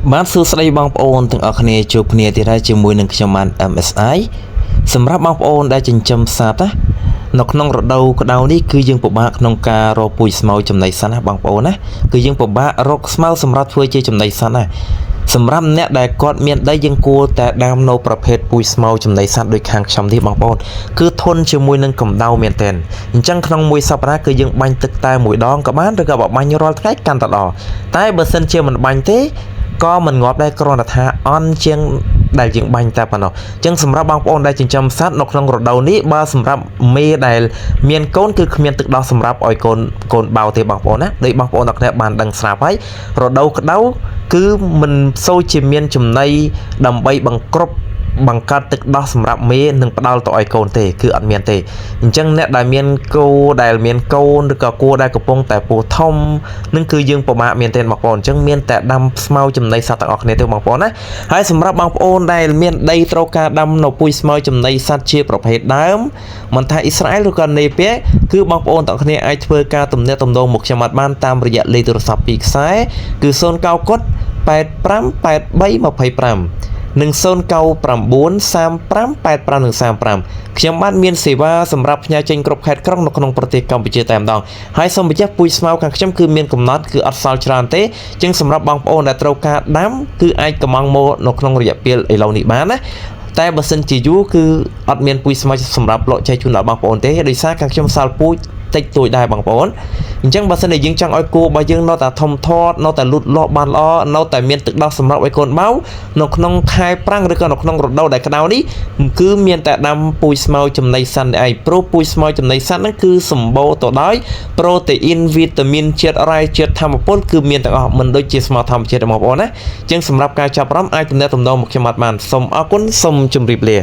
បានសួស្តីបងប្អូនទាំងអស់គ្នាជួបគ្នាទៀតហើយជាមួយនឹងខ្ញុំបាន MSI សម្រាប់បងប្អូនដែលចិញ្ចឹមសត្វណានៅក្នុងរដូវក្តៅនេះគឺយើងពិបាកក្នុងការរកពូជស្មៅចំណីសត្វណាបងប្អូនណាគឺយើងពិបាករកស្មៅសម្រាប់ធ្វើជាចំណីសត្វណាសម្រាប់អ្នកដែលគាត់មានដីយើងគួរតែដាំនៅប្រភេទពូជស្មៅចំណីសត្វដូចខាងខ្ញុំនេះបងប្អូនគឺធន់ជាមួយនឹងកម្ដៅមែនទែនអញ្ចឹងក្នុងមួយសប្តាហ៍គឺយើងបាញ់ទឹកតែមួយដងក៏បានឬក៏បាញ់រាល់ថ្ងៃកាន់តែល្អតែបើសិនជាមិនបាញ់ទេក៏មិនងាប់ដែរគ្រាន់តែថាអន់ជាងដែលយើងបាញ់តែប៉ុណ្ណោះអញ្ចឹងសម្រាប់បងប្អូនដែលចិញ្ចឹមសត្វនៅក្នុងរដូវនេះបើសម្រាប់មេដែលមានកូនគឺគ្មានទឹកដោះសម្រាប់ឲ្យកូនបៅទេបងប្អូនណាដូចបងប្អូនទាំងគ្នាបានដឹងស្រាប់ហើយរដូវក្តៅគឺមិនសូវជាមានចំណីដើម្បីបង្កើតទឹកដោះសម្រាប់មេនិងផ្ដល់ទៅឲ្យកូនទេគឺអត់មានទេអញ្ចឹងអ្នកដែលមានគោដែលមានកូនឬក៏គោដែលកំពុងតែពោះធំនឹងគឺយើងពិបាកមានទេបងប្អូនអញ្ចឹងមានតែដាំស្មៅចំណីសត្វទាំងអស់គ្នាទេបងប្អូនណាហើយសម្រាប់បងប្អូនដែលមានដីត្រូវការដាំនៅពូជស្មៅចំណីសត្វជាប្រភេទដើមមិនថាអ៊ីស្រាអែលឬក៏នេប៉ែគឺបងប្អូនទាំងគ្នាអាចធ្វើការទំនាក់ទំនងមកខ្ញុំបានតាមរយៈលេខទូរស័ព្ទ2ខ្សែគឺ090 85 83 25និង099 35 85និង35ខ្ញុំបានមានសេវាសម្រាប់ផ្ញើចេញគ្រប់ខេត្តក្រុងនៅក្នុងប្រទេសកម្ពុជាតែម្ដងហើយសូមបញ្ជាក់ពូជស្មៅខាងខ្ញុំគឺមានកំណត់គឺអត់សល់ច្រើនទេអញ្ចឹងសម្រាប់បងប្អូនដែលត្រូវការដាំគឺអាចកំងមកនៅក្នុងរយៈពេលឥឡូវនេះបានណាតែបើសិនជាយូរគឺអត់មានពូជស្មៅសម្រាប់លក់ចែកជូនដល់បងប្អូនទេដោយសារខាងខ្ញុំសល់ពូជតិចតួចដែរបងប្អូនអញ្ចឹងបើសិនជាយើងចង់ឲ្យគោរបស់យើងនៅតែធំធាត់នៅតែលូតលាស់បានល្អនៅតែមានទឹកដោះសម្រាប់ឲ្យកូនបៅនៅក្នុងខែប្រាំងឬក៏នៅក្នុងរដូវដែលក្តៅនេះគឺមានតែដាំពូជស្មៅចំណីសត្វឯងព្រោះពូជស្មៅចំណីសត្វហ្នឹងគឺសម្បូរទៅដោយប្រូតេអ៊ីនវីតាមីនជាតិរ៉ែជាតិធម្មពលគឺមានទាំងអស់មិនដូចជាស្មៅធម្មជាតិបងប្អូនណាអញ្ចឹងសម្រាប់ការចាប់អារម្មណ៍អាចទំនាក់ទំនងមកខ្ញុំបានសូមអរគុណសូមជម្រាបលា